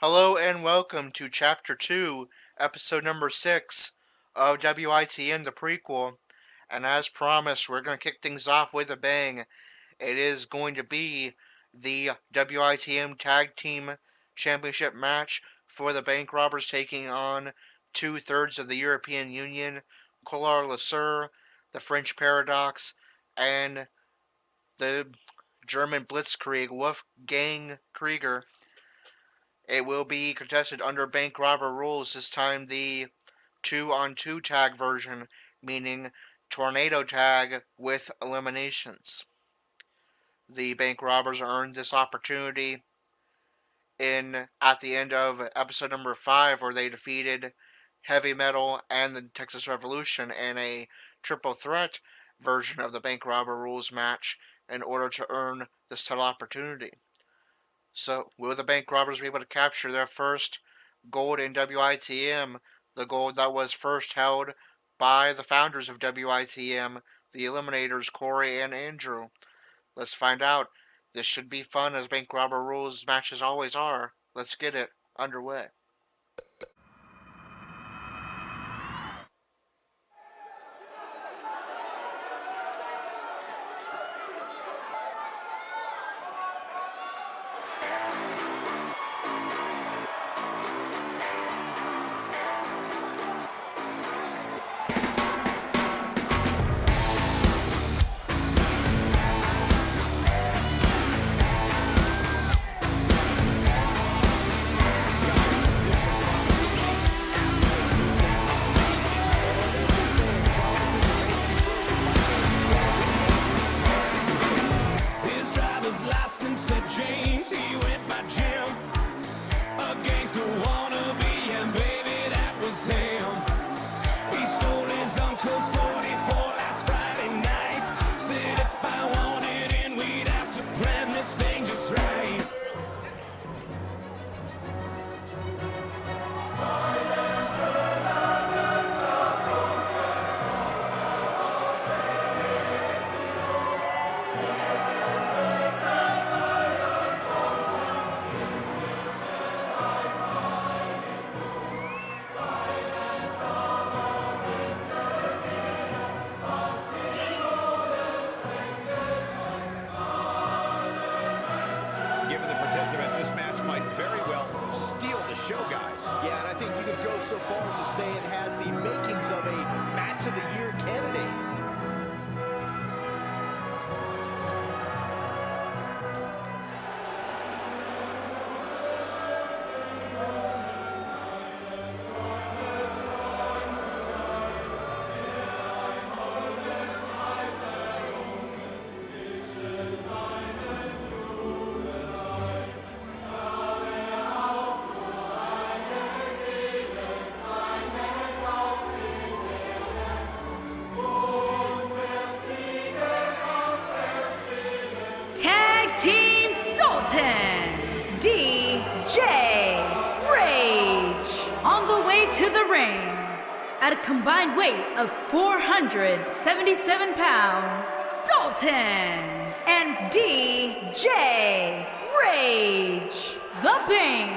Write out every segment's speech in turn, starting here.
Hello and welcome to Chapter 2, Episode number 6 of WITM, the Prequel. And as promised, we're going to kick things off with a bang. It is going to be the WITM Tag Team Championship match for the Bank Robbers taking on two-thirds of the European Union, Colar Lasseur, the French Paradox, and the German Blitzkrieg, Wolfgang Krieger. It will be contested under bank robber rules, this time the 2-on-2 tag version, meaning tornado tag with eliminations. The bank robbers earned this opportunity at the end of episode number 5, where they defeated Heavy Metal and the Texas Revolution in a triple threat version of the bank robber rules match in order to earn this title opportunity. So, will the bank robbers be able to capture their first gold in WITM, the gold that was first held by the founders of WITM, the Eliminators, Corey and Andrew? Let's find out. This should be fun, as bank robber rules matches always are. Let's get it underway. Team Dalton, DJ Rage, on the way to the ring at a combined weight of 477 pounds, Dalton and DJ Rage, the Bank.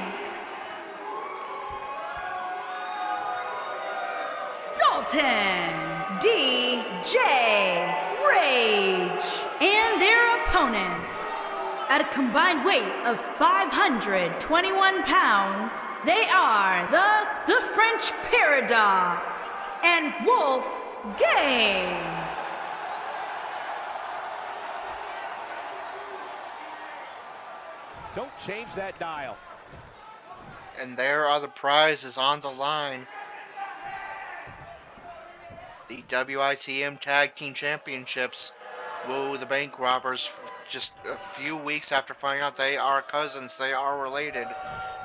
Dalton, DJ Rage, and their opponents. At a combined weight of 521 pounds, they are the French Paradox and Wolfgang. Don't change that dial. And there are the prizes on the line. The WITM Tag Team Championships. Will the bank robbers, just a few weeks after finding out they are cousins, they are related,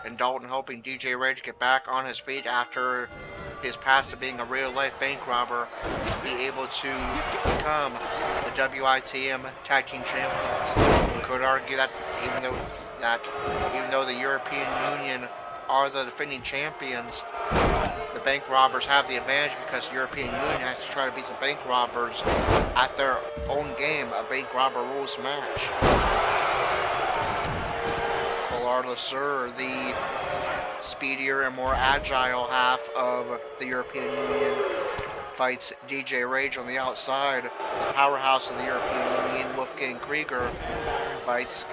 and Dalton hoping DJ Rage get back on his feet after his past of being a real-life bank robber, be able to become the WITM Tag Team Champions. You could argue that even though the European Union are the defending champions, the bank robbers have the advantage because the European Union has to try to beat the bank robbers at their own game, a bank robber rules match. Gerald LeSueur, the speedier and more agile half of the European Union, fights DJ Rage on the outside. The powerhouse of the European Union, Wolfgang Krieger, fights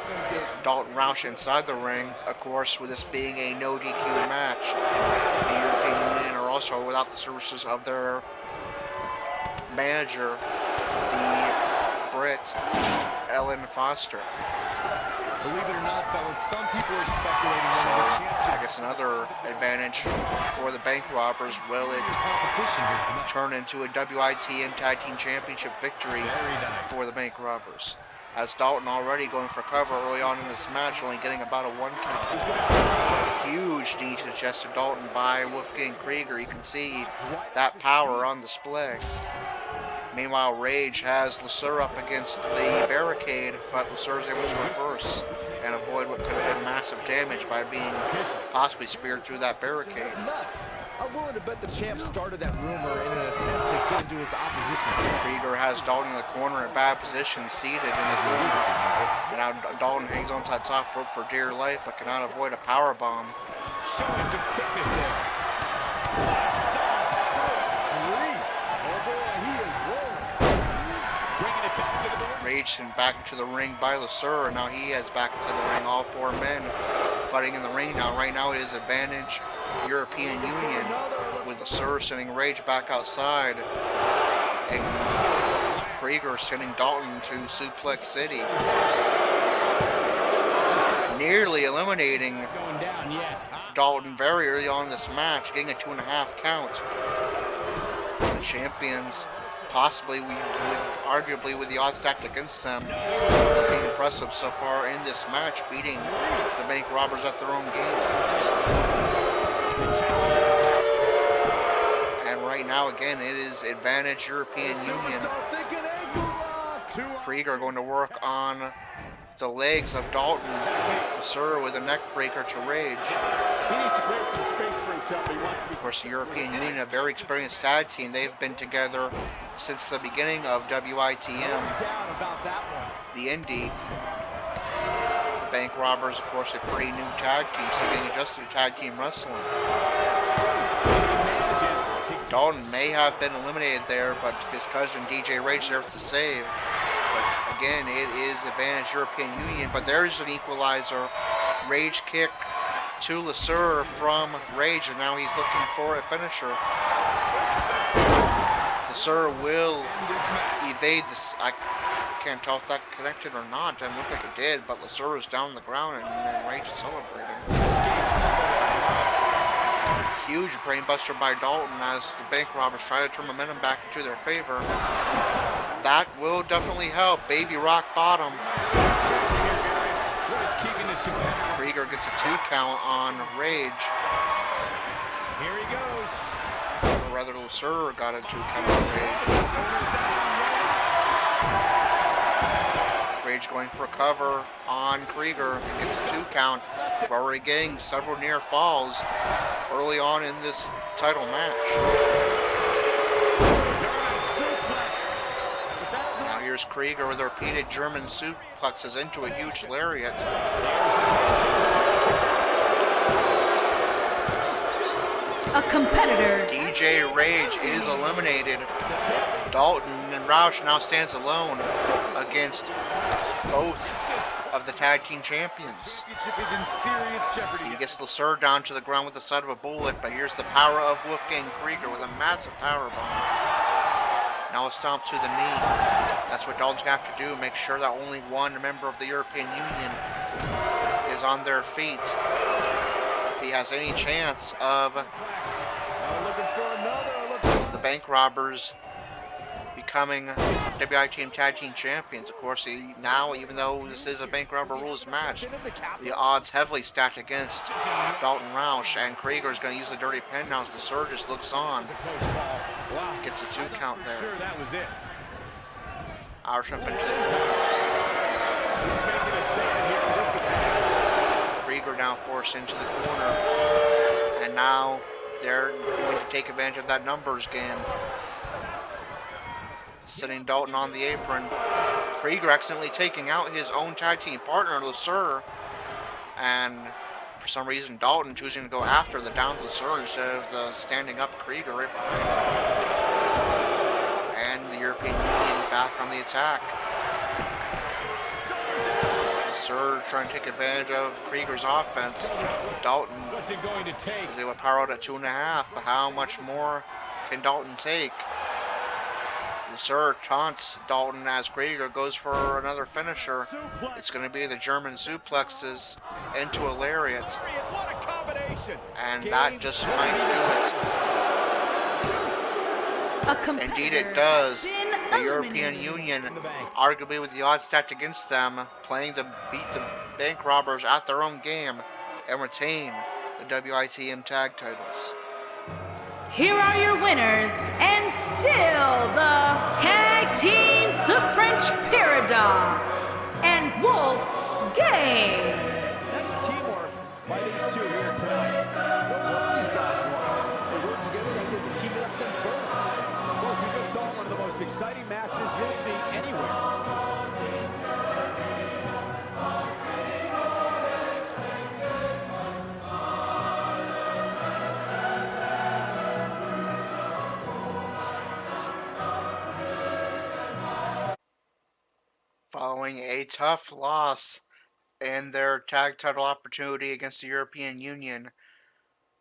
Dalton Roush inside the ring. Of course, with this being a no DQ match, the European Union are also without the services of their manager, the Brit Ellen Foster. Believe it or not, fellas, some people are speculating So, whether the championship I guess another advantage for the Bank Robbers. Will it competition here tonight. turn into a WITM Tag Team Championship victory Very nice. for the Bank Robbers? As Dalton already going for cover early on in this match, only getting about a 1 count. Huge knee to the chest of Dalton by Wolfgang Krieger. You can see that power on display. Meanwhile, Rage has LeSueur up against the barricade, but LeSueur is able to reverse and avoid what could have been massive damage by being possibly speared through that barricade. That's nuts. I'm willing to bet the champ started that rumor in an attempt to get into his opposition's head. Krieger has Dalton in the corner in bad position, seated in the corner. And now Dalton hangs onto that top rope for dear life, but cannot avoid a power bomb. Showing some quickness there. Bringing it back to the ring. Rage sent back to the ring by LeSueur, and now he heads back into the ring. All 4 men fighting in the ring now. Right now it is advantage European Union, with LeSueur sending Rage back outside, and Krieger sending Dalton to Suplex City, nearly eliminating Going down yet. Dalton very early on in this match, getting a 2.5 count. The champions, possibly arguably with the odds stacked against them, looking impressive so far in this match, beating the Bank Robbers at their own game. And right now, again, it is advantage European Union. Krieger going to work on the legs of Dalton. LeSueur with a neck breaker to Rage. He needs to create some space for himself. He wants to be. Of course, the European Union, a very experienced tag team. They've been together since the beginning of WITM, Down about that one. the indie. The Bank Robbers, of course, a pretty new tag team, still getting adjusted to tag team wrestling. Dalton may have been eliminated there, but his cousin DJ Rage there to save. But again, it is advantage European Union, but there's an equalizer. Rage kick to LeSueur from Rage, and now he's looking for a finisher. LeSueur will evade this. I can't tell if that connected or not. Doesn't look like it did, but LeSueur is down on the ground, and Rage is celebrating. Huge brainbuster by Dalton as the Bank Robbers try to turn momentum back into their favor. That will definitely help. Baby rock bottom. What is keeping this competitor? Krieger gets a 2 count on Rage. Here he goes. Or rather, LeSueur got a 2 count on Rage. Rage going for cover on Krieger and gets a 2 count. We're already getting several near falls early on in this title match. Now here's Krieger with repeated German suplexes into a huge lariat. A competitor DJ Rage is eliminated. Dalton and Roush now stands alone against both of the tag team champions. Championship is in serious jeopardy. He gets LeSueur down to the ground with the side of a bullet, but here's the power of Wolfgang Krieger with a massive power bomb. Now a stomp to the knee. That's what Dalton's gonna have to do, make sure that only one member of the European Union is on their feet if he has any chance of Looking for another. the Bank Robbers becoming WITM Tag Team Champions. Of course, now, even though this is a Bank Robber Rules match, the odds heavily stacked against Dalton Roush, and Krieger is going to use the dirty pen now as LeSueur just looks on. Gets a 2 count there. Sure, that was it. Irish up into the He's making a stand here in this attack. Krieger now forced into the corner, and now they're going to take advantage of that numbers game. Sitting Dalton on the apron. Krieger accidentally taking out his own tag team partner, LeSueur. and for some reason Dalton choosing to go after the down to the Sir instead of the standing up Krieger right behind him. And the European Union back on the attack. The Sir trying to take advantage of Krieger's offense. Dalton What's it going to take? is able to power out at 2.5, but how much more can Dalton take? The Sir taunts Dalton as Krieger goes for another finisher. It's going to be the German suplexes into a lariat. What a combination! And that just might do it. Indeed it does. The European Union, arguably with the odds stacked against them, playing to beat the bank robbers at their own game and retain the WITM tag titles. Here are your winners, and still the tag team, the French Paradox and Wolf Gang. Nice teamwork by these two here tonight. No wonder these guys won. They work together like they've been teaming up since birth. Well, we just saw one of the most exciting matches you'll see anywhere. Following a tough loss in their tag title opportunity against the European Union,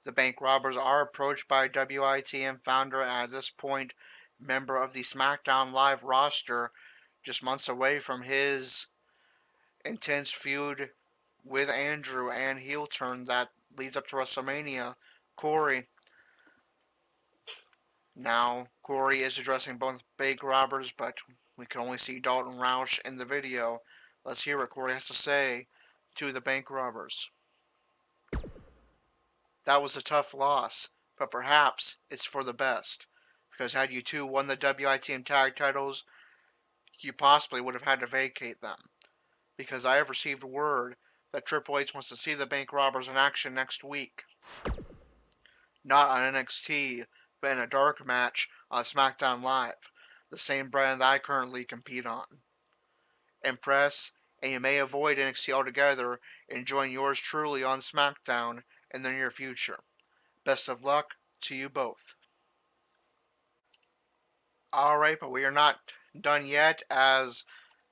the bank robbers are approached by WITM founder and at this point member of the SmackDown Live roster, just months away from his intense feud with Andrew and heel turn that leads up to WrestleMania, Corey. Now, Corey is addressing both bank robbers, but we can only see Dalton Roush in the video. Let's hear what Corey has to say to the bank robbers. That was a tough loss, but perhaps it's for the best. Because had you two won the WITM tag titles, you possibly would have had to vacate them. Because I have received word that Triple H wants to see the bank robbers in action next week. Not on NXT, but in a dark match on SmackDown Live, the same brand that I currently compete on. Impress, and you may avoid NXT altogether and join yours truly on SmackDown in the near future. Best of luck to you both. Alright, but we are not done yet, as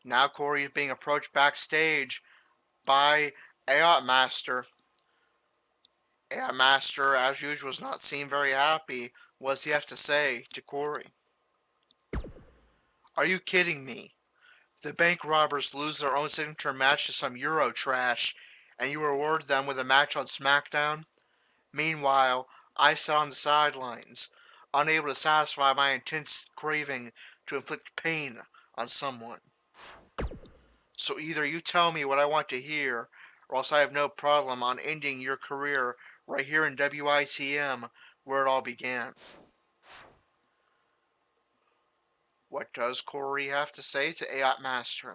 now Corey is being approached backstage by AOT Master. AOT Master, as usual, was not seen very happy. What does he have to say to Corey? Are you kidding me? The bank robbers lose their own signature match to some Euro trash, and you reward them with a match on SmackDown? Meanwhile, I sat on the sidelines, unable to satisfy my intense craving to inflict pain on someone. So either you tell me what I want to hear, or else I have no problem on ending your career right here in WITM, where it all began. What does Corey have to say to AOT Master?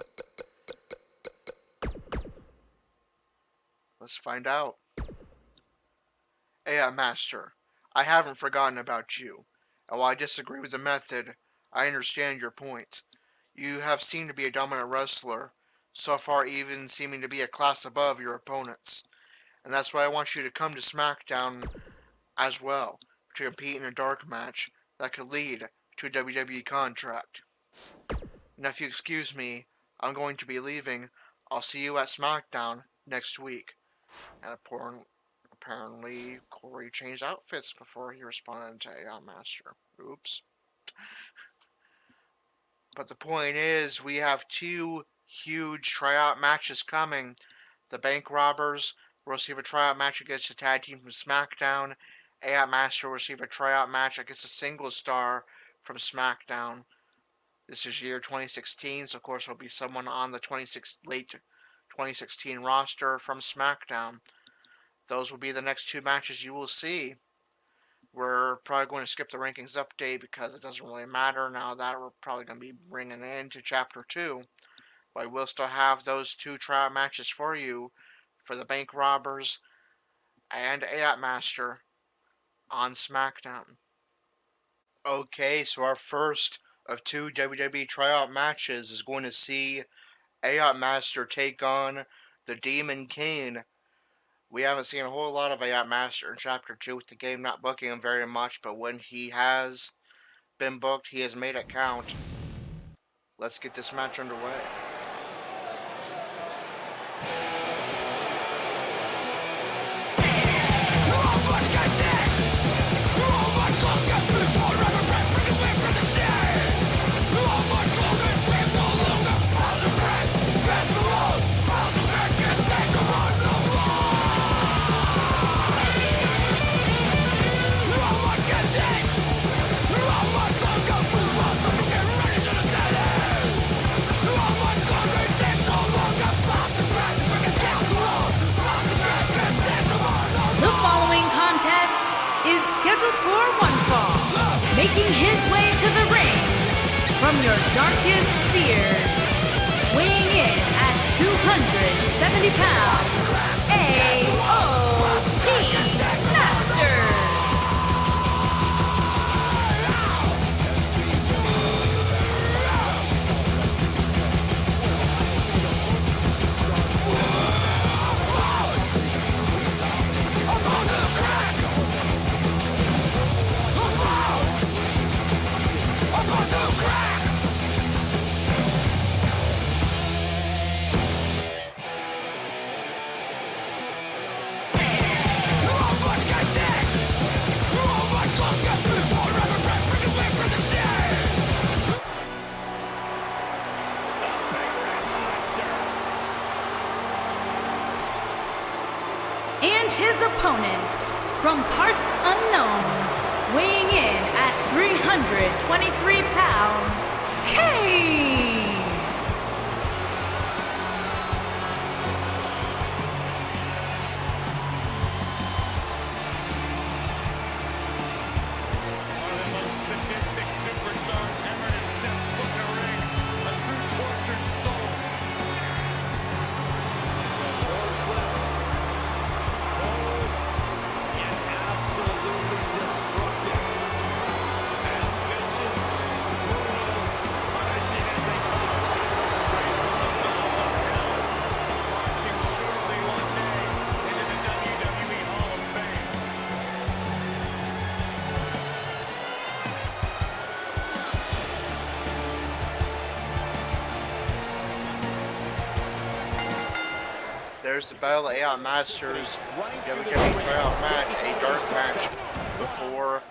Let's find out. AOT Master, I haven't forgotten about you, and while I disagree with the method, I understand your point. You have seemed to be a dominant wrestler, so far even seeming to be a class above your opponents, and that's why I want you to come to SmackDown as well, to compete in a dark match that could lead to a WWE contract. Now if you excuse me, I'm going to be leaving. I'll see you at SmackDown next week. And apparently Corey changed outfits before he responded to AOT Master. Oops. But the point is, we have two huge tryout matches coming. The bank robbers will receive a tryout match against a tag team from SmackDown. AOT Master will receive a tryout match against a single star from SmackDown. This is year 2016, so of course there'll be someone on the late 2016 roster from SmackDown. Those will be the next two matches you will see. We're probably going to skip the rankings update because it doesn't really matter now that we're probably going to be bringing it into Chapter 2. But I will still have those two tryout matches for you for the Bank Robbers and AOT Master on SmackDown. Okay, so our first of two WWE tryout matches is going to see AOT Master take on the Demon King, We haven't seen a whole lot of AI Master in Chapter 2 with the game not booking him very much, but when he has been booked, he has made it count. Let's get this match underway. The following contest is scheduled for one fall. Making his way to the ring from your darkest fears. Weighing in at 270 pounds, AOT Master. And his opponent, from parts unknown, weighing in at 323 pounds, Kane! One of the most sadistic superstars ever to step foot in a ring. A true tortured soul. Yet absolutely destructive. As vicious, brutal, punishing as they come. Straight from the bottom of hell. Marching surely one day into the WWE Hall of Fame. There's the Battle of AI Masters WWE tryout match, a dark match before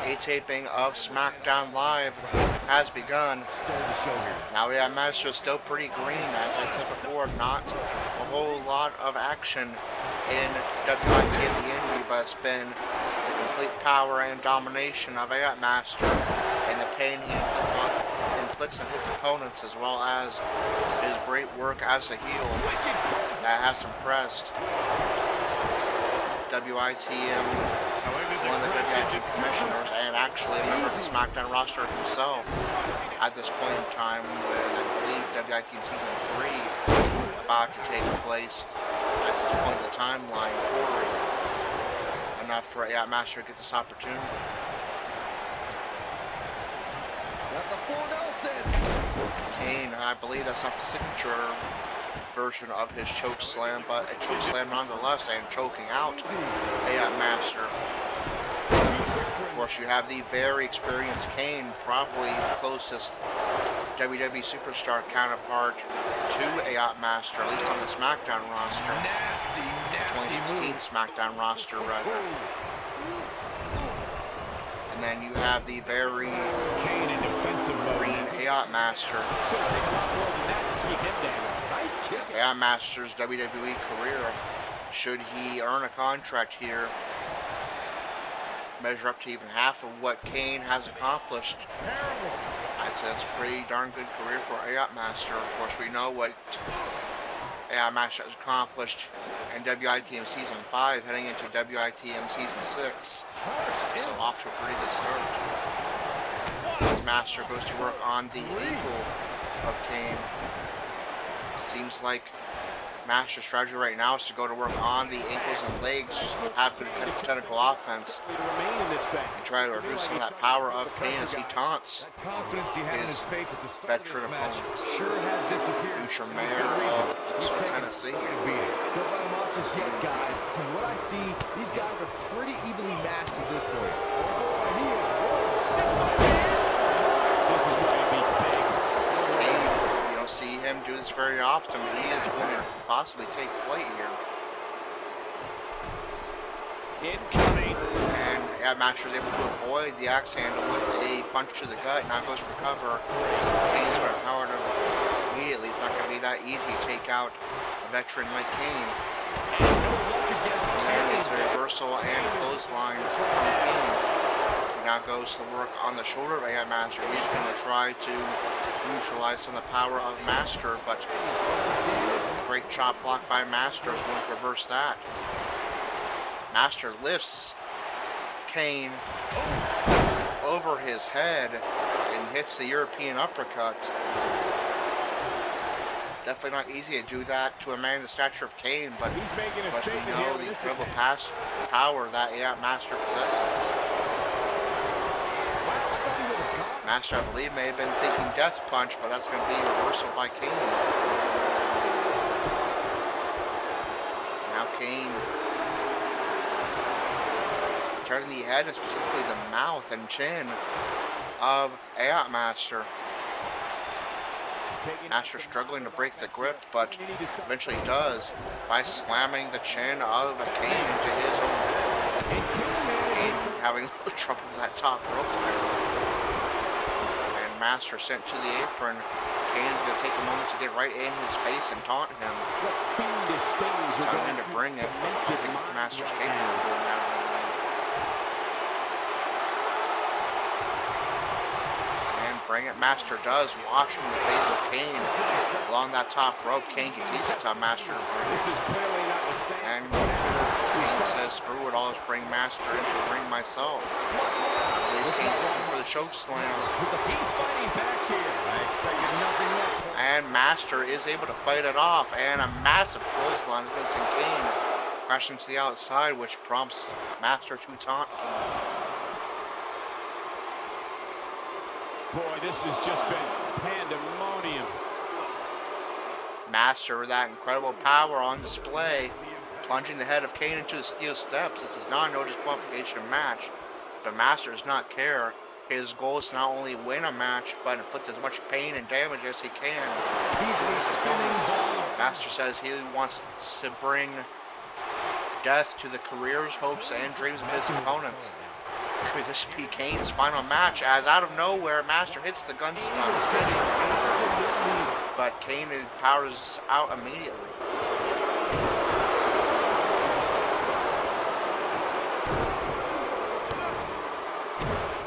a taping of SmackDown Live has begun. Now AI Master is still pretty green, as I said before, not a whole lot of action in WIT in the Indie, but it's been the complete power and domination of AI Master and the pain he inflicts on his opponents, as well as his great work as a heel that has impressed WITM, one of the WIT commissioners, and actually a member of the SmackDown roster himself at this point in time, with I believe WIT Season 3 about to take place at this point in the timeline. Corey, enough for AI Master to get this opportunity. Got the full Nelson. Kane, I believe that's not the signature version of his choke slam, but a choke slam nonetheless, and choking out AI Master. Of course, you have the very experienced Kane, probably the closest WWE superstar counterpart to AI Master, at least on the SmackDown roster, the 2016 SmackDown roster, rather. And then you have the very Kane in defensive mode. green AI Master. It's going to take a lot more than that to keep him down. Nice kick. AI Master's WWE career, should he earn a contract here, measure up to even half of what Kane has accomplished. Terrible. I'd say that's a pretty darn good career for AI Master. Of course, we know what AI Master has accomplished in WITM Season 5, heading into WITM Season 6. So off to a pretty good start. As Master goes to work on the ankle of Kane. Seems like Master's strategy right now is to go to work on the ankles and legs, just have good technical offense, and try to reduce some of that power of Kane as he taunts his veteran opponent, future mayor of Tennessee. just yet, guys. From what I see, these guys are pretty evenly matched at this point. Oh, boy, he is rolling. This might be it. This is going to be big. Kane, you don't see him do this very often, but he is going to possibly take flight here. Incoming. And yeah, Master's able to avoid the axe handle with a punch to the gut. Now goes for cover. Kane's going to power him immediately. It's not going to be that easy to take out a veteran like Kane. And no luck against There is Kane. a reversal and clothesline from Kane. He now goes to work on the shoulder of AI Master. He's going to try to neutralize some of the power of Master, but great chop block by Master is going to reverse that. Master lifts Kane over his head and hits the European uppercut. Definitely not easy to do that to a man the stature of Kane, but He's making a we statement here know with the this incredible attack. power that Master possesses. Wow, I thought he was a god. Master, I believe, may have been thinking death punch, but that's going to be reversal by Kane. Now Kane turning the head and specifically the mouth and chin of AI Master. Master struggling to break the grip, but eventually does by slamming the chin of Kane into his own head. Kane having a little trouble with that top rope there. And Master sent to the apron. Kane is going to take a moment to get right in his face and taunt him. What fiendish things are Telling him going to bring it. I don't think Master's capable of doing that right away. And bring it. Master does, washing the face of Kane along that top rope. Kane continues to Master to bring it. This is clearly not the same. And Kane says, screw it, I'll just bring Master into the ring myself. I believe Kane's looking for the choke slam. He's fighting back here. I expected nothing less. And Master is able to fight it off. And a massive clothesline is going to send Kane crashing to the outside, which prompts Master to taunt Kane. Boy, this has just been pandemonium. Master with that incredible power on display, plunging the head of Kane into the steel steps. This is not a no disqualification match, but Master does not care. His goal is to not only win a match, but inflict as much pain and damage as he can. Easily spinning ball. Master says he wants to bring death to the careers, hopes, and dreams of his opponents. Could this be Kane's final match? As out of nowhere, Master hits the gun stun, his finisher. But Kane powers out immediately.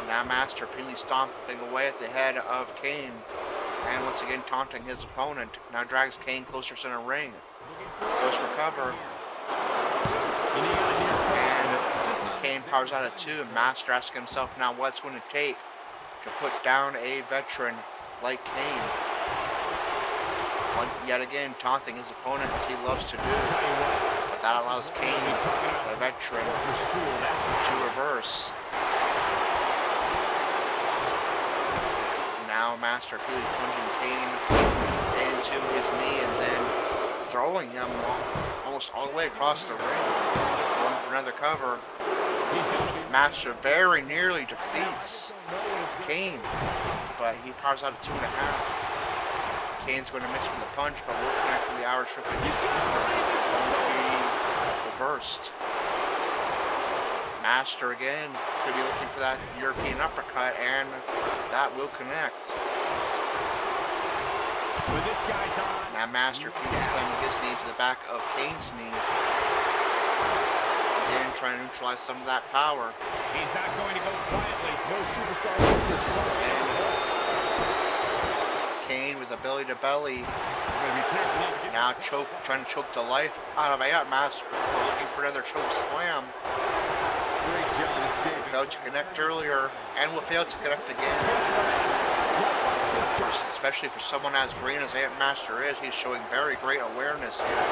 Now Master repeatedly stomping away at the head of Kane. And once again taunting his opponent. Now drags Kane closer to the ring. Goes for cover. And Kane powers out at 2. Master asking himself now what's going to take to put down a veteran like Kane. Yet again taunting his opponent as he loves to do. But that allows Kane, the veteran, to reverse. Now Master repeatedly plunging Kane into his knee and then throwing him almost all the way across the ring. Going for another cover. Master very nearly defeats Kane, but he powers out at 2.5. Kane's going to miss with a punch, but will connect with the Irish Whip. Going to be reversed. Master again could be looking for that European uppercut, and that will connect. When this guy's on. Now Master repeatedly slamming his knee into the back of Kane's knee. Again, trying to neutralize some of that power. He's not going to go quietly. No superstar moves this song. Kane with a belly to belly. Gotta be careful not to get Now trying to choke the life out of AI Master for looking for another choke slam. great job escaping. Failed to connect earlier and will fail to connect again. Especially for someone as green as AI Master is, he's showing very great awareness here.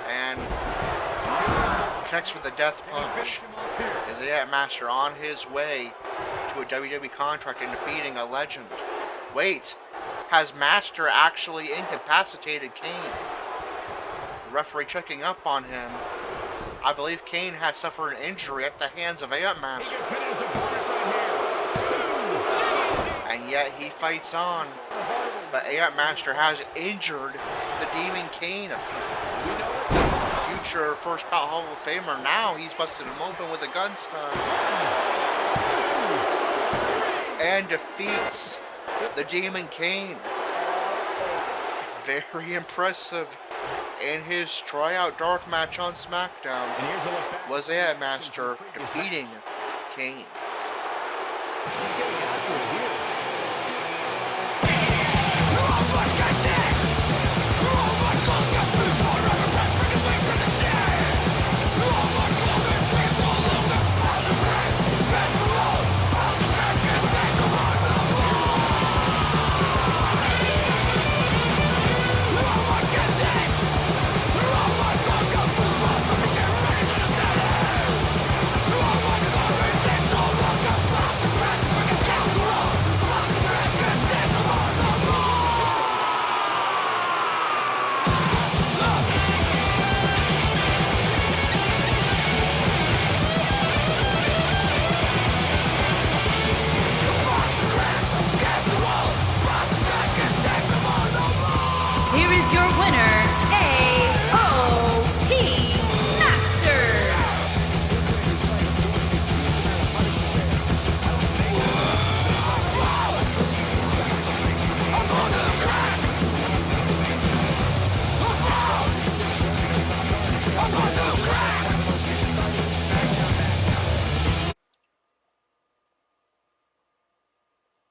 And connects with a death punch. Is AI Master on his way to a WWE contract and defeating a legend? Wait, has Master actually incapacitated Kane? The referee checking up on him. I believe Kane has suffered an injury at the hands of AIT Master. And yet he fights on. But AIT Master has injured the Demon Kane, a future first bout Hall of Famer. Now he's busted him open with a gun stun. And defeats the Demon Kane. Very impressive. In his tryout dark match on SmackDown, was AIT Master defeating Kane. Here is your winner, AOT Masters.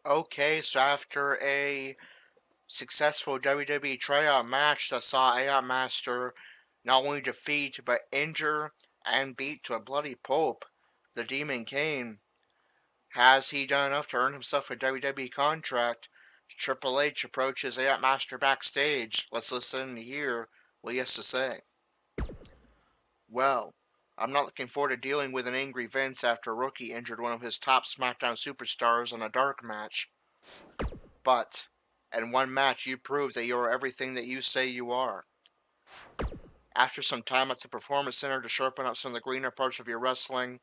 Okay, so after a successful WWE tryout match that saw AIT Master not only defeat but injure and beat to a bloody pulp the Demon Kane, has he done enough to earn himself a WWE contract? Triple H approaches AIT Master backstage. Let's listen and hear what he has to say. Well, I'm not looking forward to dealing with an angry Vince after a rookie injured one of his top SmackDown superstars on a dark match. But in one match, you proved that you are everything that you say you are. After some time at the Performance Center to sharpen up some of the greener parts of your wrestling,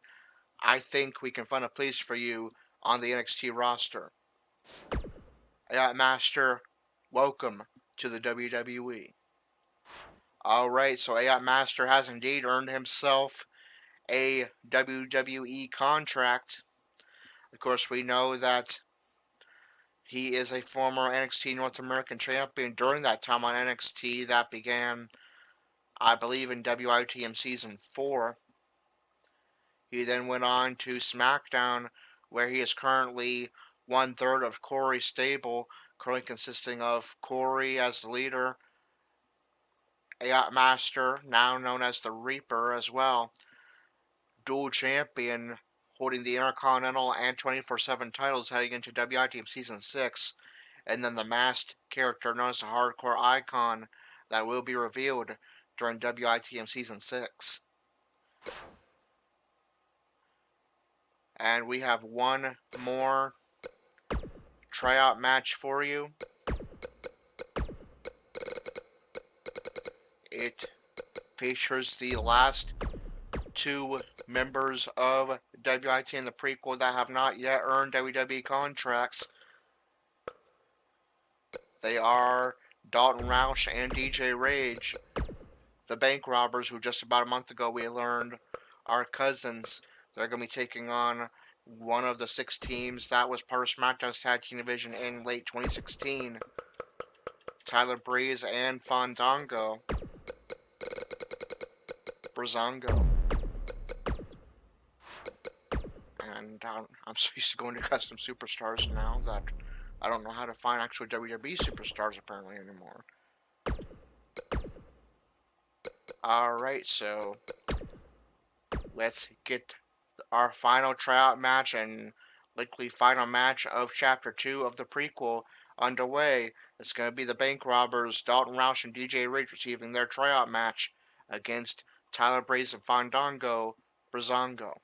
I think we can find a place for you on the NXT roster. AIT Master, welcome to the WWE. Alright, so AIT Master has indeed earned himself a WWE contract. Of course, we know that he is a former NXT North American champion during that time on NXT that began, I believe, in WITM Season 4. He then went on to SmackDown, where he is currently 1/3 of Corey's stable, currently consisting of Corey as the leader, AIT Master, now known as the Reaper as well, dual champion, holding the Intercontinental and 24/7 titles heading into WITM Season 6, and then the masked character known as the Hardcore Icon that will be revealed during WITM Season 6. And we have one more tryout match for you. It features the last two members of WITM the Prequel that have not yet earned WWE contracts. They are Dalton, Roush, and DJ Rage, the bank robbers who just about a month ago we learned are cousins. They're going to be taking on one of the 6 teams that was part of SmackDown's Tag Team Division in late 2016. Tyler Breeze and Fandango. Brazongo. And I'm so used to going to custom superstars now that I don't know how to find actual WWE superstars apparently anymore. Alright, so let's get our final tryout match and likely final match of Chapter 2 of the Prequel underway. It's going to be the bank robbers, Dalton, Roush, and DJ Rage receiving their tryout match against Tyler Breeze and Fandango, Brazongo.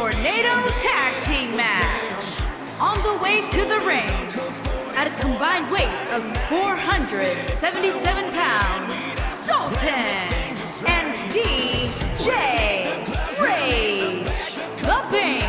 Tornado Tag Team match. On the way to the ring, at a combined weight of 477 pounds, Dalton and DJ Rage, the Bing.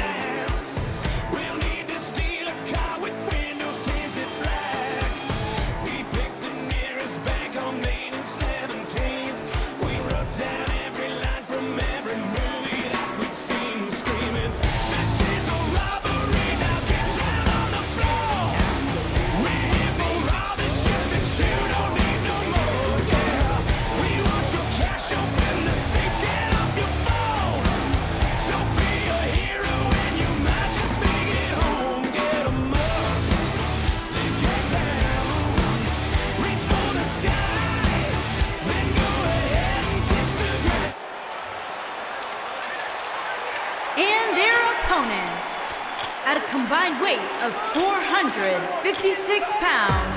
And their opponents, at a combined weight of 456 pounds,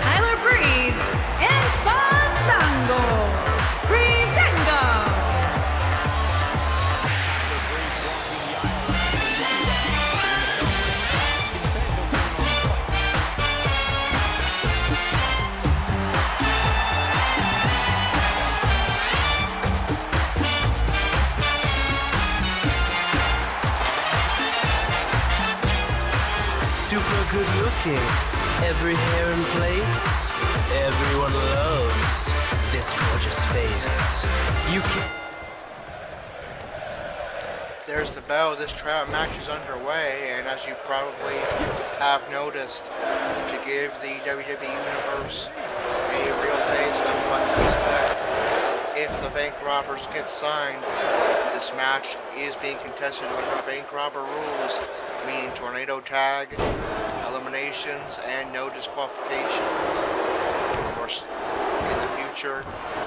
Tyler Breeze and Fandango Breezango. Super good looking, every hair in place, everyone loves this gorgeous face. You can. There's the bell. This tryout match is underway, and as you probably have noticed, to give the WWE Universe a real taste of what to expect if the Bank Robbers get signed, this match is being contested under Bank Robber rules, meaning tornado tag, eliminations, and no disqualification. Of course, in the future,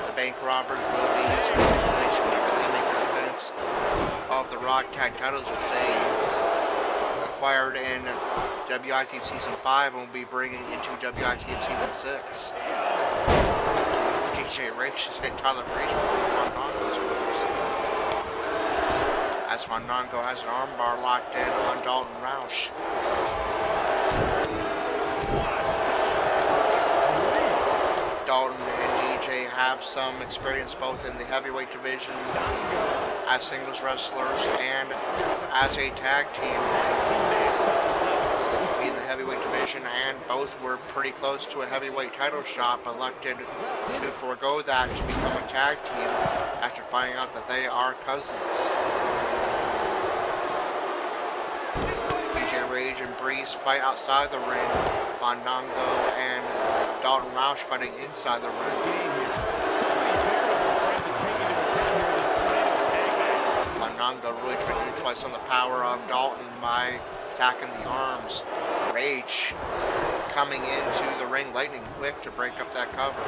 the Bank Robbers will be using stipulation whenever they make their defense of the Rock Tag titles, which they acquired in WITM Season 5 and will be bringing into WITM Season 6. DJ Rich has hit Tyler Breeze with one Fandango's moves, as Fandango has an armbar locked in on Dalton Roush. Dalton and DJ have some experience both in the heavyweight division as singles wrestlers and as a tag team in the heavyweight division, and both were pretty close to a heavyweight title shot, but elected to forego that to become a tag team after finding out that they are cousins. DJ Rage and Breeze fight outside the ring, Fandango and Dalton Roush fighting inside the ring. Fandango really trying to neutralize some of the power of Dalton by attacking the arms. Rage coming into the ring lightning quick to break up that cover.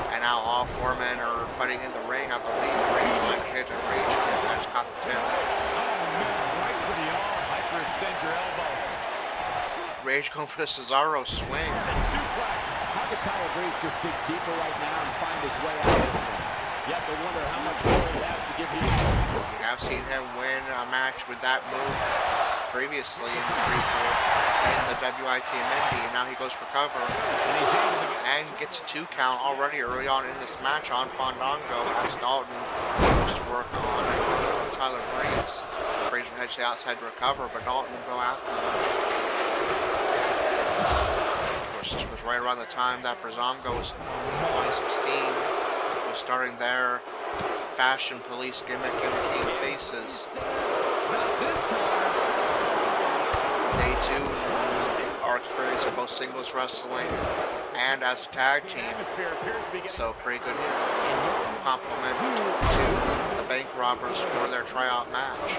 And now all four men are fighting in the ring. I believe Rage might hit and Rage has caught the tail. Right to the arm, hyperextend your elbow. Rage going for the Cesaro swing. And suplex. How could Tyler Breeze just dig deeper right now and find his way out of this? You have to wonder how much more he has to give you. We have seen him win a match with that move previously in the prequel in the WITM Indy, and now he goes for cover and gets a 2 count already early on in this match on Fandango as Dalton goes to work on Tyler Breeze. Breeze will head to the outside to recover, but Dalton will go after him. Of course, this was right around the time that Breezango was in 2016 was starting their fashion police gimmick and became faces. They too are experiencing both singles wrestling and as a tag team, so pretty good compliment to the Bank Robbers for their tryout match.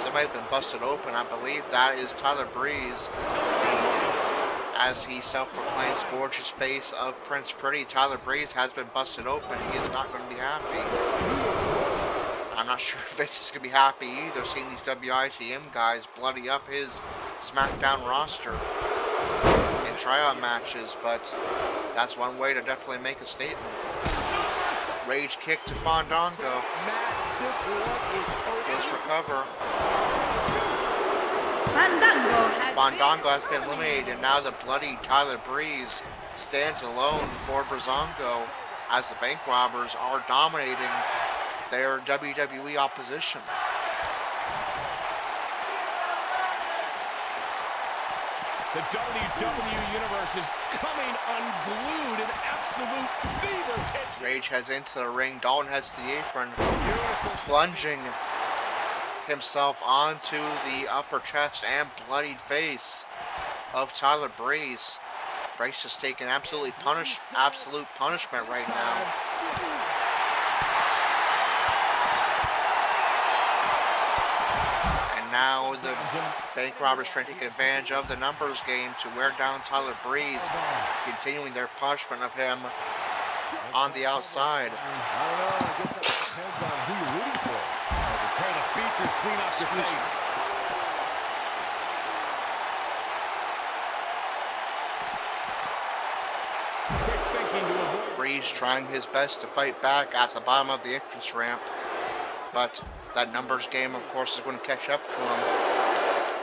Somebody has been busted open. I believe that is Tyler Breeze, as he self-proclaims gorgeous face of Prince Pretty. Tyler Breeze has been busted open. He is not going to be happy. I'm not sure if Vince is going to be happy either, seeing these WITM guys bloody up his SmackDown roster in tryout matches, but that's one way to definitely make a statement. Rage kick to Fandango. This one is over. Disrecover. Fandango Fandango has been eliminated, and now the bloody Tyler Breeze stands alone for Breezango as the bank robbers are dominating their WWE opposition. The WWE Universe is coming unglued in absolute fever pitch. Rage heads into the ring. Dalton heads to the apron, plunging himself onto the upper chest and bloodied face of Tyler Breeze. Breeze is taking absolute punishment right now. And now the bank robbers trying to take advantage of the numbers game to wear down Tyler Breeze, continuing their punishment of him on the outside. I don't know. I guess that depends on who you're rooting for. Tear the features clean off your face. Quick thinking to avoid. Breeze trying his best to fight back at the bottom of the entrance ramp, but that numbers game, of course, is going to catch up to him.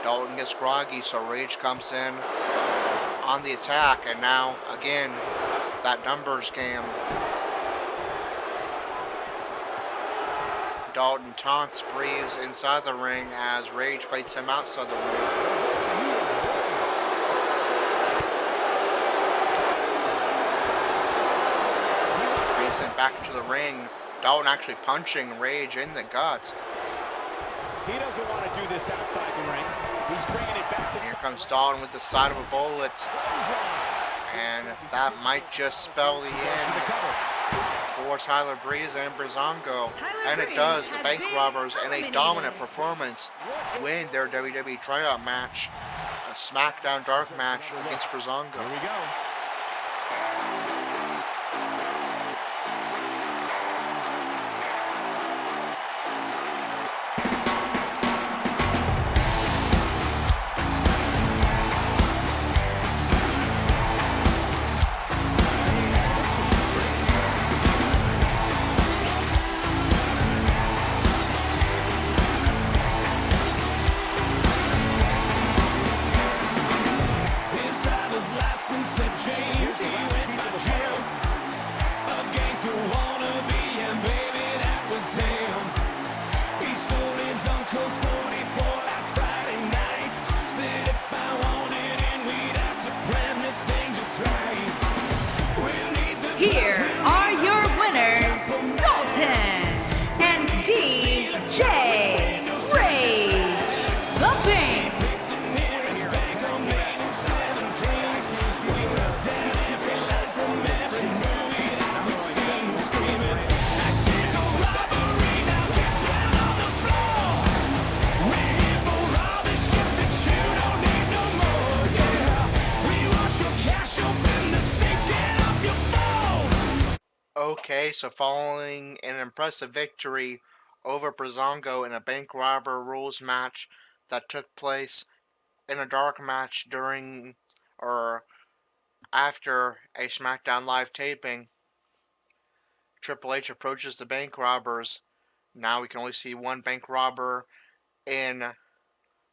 Dalton gets groggy, so Rage comes in on the attack, and now, again, that numbers game. Dalton taunts Breeze inside the ring as Rage fights him outside the ring. Breeze sent back to the ring. Dalton actually punching Rage in the gut. He doesn't want to do this outside the ring. He's bringing it back to Here comes Dalton with the side of a bullet. And that might just spell the end for Tyler Breeze and Breezango. And it does. The bank robbers, in a dominant performance, win their WWE tryout match. A SmackDown Dark match against Breezango. Here we go. Here are your winners, Dalton and DJ Rage. The Bank. Okay, so following an impressive victory over Breezango in a bank robber rules match that took place in a dark match during or after a SmackDown Live taping, Triple H approaches the bank robbers. Now we can only see one bank robber in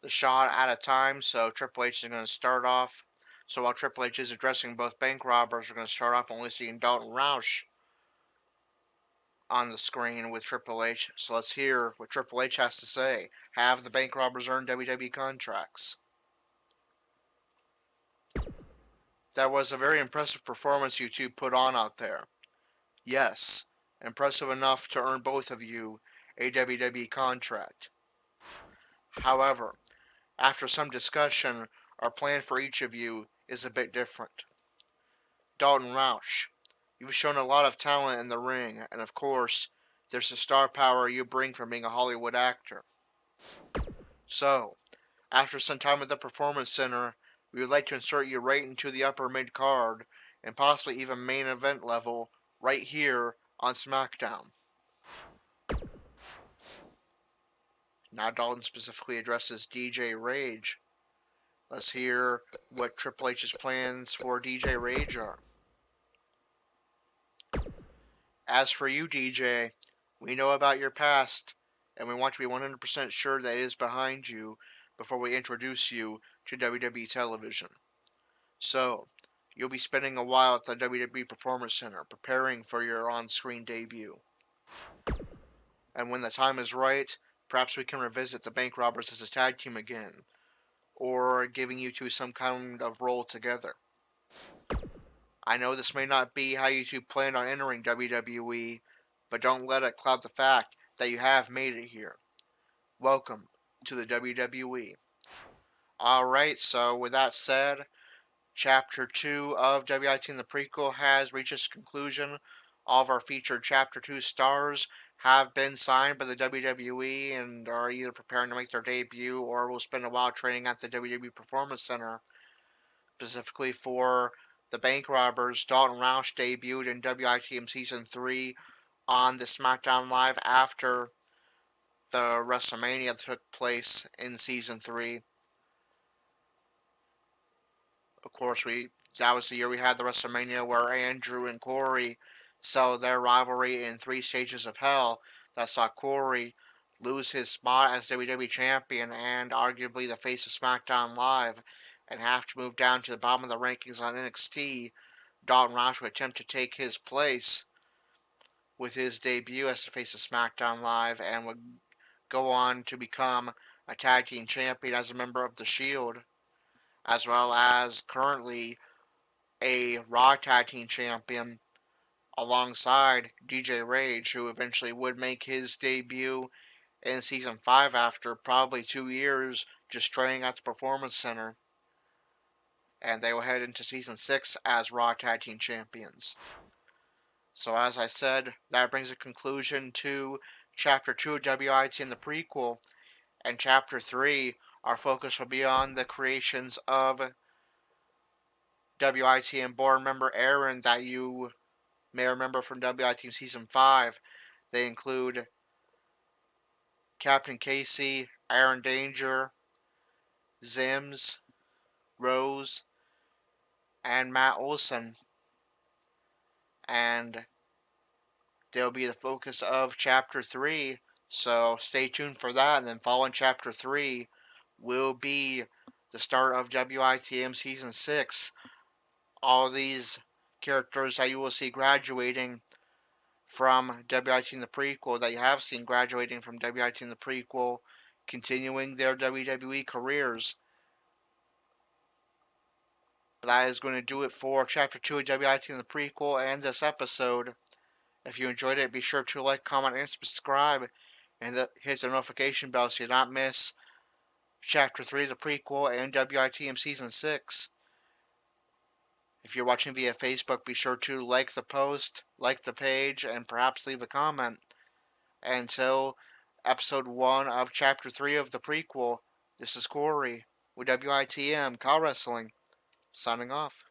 the shot at a time, so Triple H is going to start off. So while Triple H is addressing both bank robbers, we're going to start off only seeing Dalton Roush on the screen with Triple H. So let's hear what Triple H has to say. Have the bank robbers earned WWE contracts? That was a very impressive performance you two put on out there. Yes, impressive enough to earn both of you a WWE contract. However, after some discussion, our plan for each of you is a bit different. Dalton Roush, you've shown a lot of talent in the ring, and of course, there's the star power you bring from being a Hollywood actor. So, after some time at the Performance Center, we would like to insert you right into the upper mid-card, and possibly even main event level, right here on SmackDown. Now Dalton specifically addresses DJ Rage. Let's hear what Triple H's plans for DJ Rage are. As for you, DJ, we know about your past, and we want to be 100% sure that it is behind you before we introduce you to WWE television. So, you'll be spending a while at the WWE Performance Center preparing for your on-screen debut. And when the time is right, perhaps we can revisit the Bank Robbers as a tag team again, or giving you two some kind of role together. I know this may not be how you two planned on entering WWE, but don't let it cloud the fact that you have made it here. Welcome to the WWE. Alright, so with that said, Chapter 2 of WITM the Prequel has reached its conclusion. All of our featured Chapter 2 stars have been signed by the WWE and are either preparing to make their debut or will spend a while training at the WWE Performance Center. Specifically for the Bank Robbers, Dalton Roush debuted in WITM Season 3 on the SmackDown Live after the WrestleMania that took place in Season 3. Of course, that was the year we had the WrestleMania where Andrew and Corey settled their rivalry in 3 stages of hell that saw Corey lose his spot as WWE Champion and arguably the face of SmackDown Live and have to move down to the bottom of the rankings on NXT. Dalton Roush would attempt to take his place with his debut as the face of SmackDown Live and would go on to become a tag team champion as a member of the Shield, as well as currently a Raw Tag Team Champion alongside DJ Rage, who eventually would make his debut in Season 5 after probably 2 years just training at the Performance Center. And they will head into Season 6 as Raw Tag Team Champions. So as I said, that brings a conclusion to Chapter 2 of WITM the Prequel. And Chapter 3, our focus will be on the creations of WITM board member Aaron that you may remember from WITM Season 5. They include Captain Casey, Aaron Danger, Zims, Rose, and Matt Olson. And they'll be the focus of Chapter 3. So stay tuned for that. And then following Chapter 3 will be the start of WITM Season 6. All these characters that you will see graduating from WITM the Prequel, that you have seen graduating from WITM the Prequel, continuing their WWE careers. But that is going to do it for Chapter 2 of WITM the Prequel and this episode. If you enjoyed it, be sure to like, comment, and subscribe, and hit the notification bell so you not miss Chapter 3 of the Prequel and WITM Season 6. If you're watching via Facebook, be sure to like the post, like the page, and perhaps leave a comment. Until Episode 1 of Chapter 3 of the Prequel, this is Corey with WITM Call Wrestling, signing off.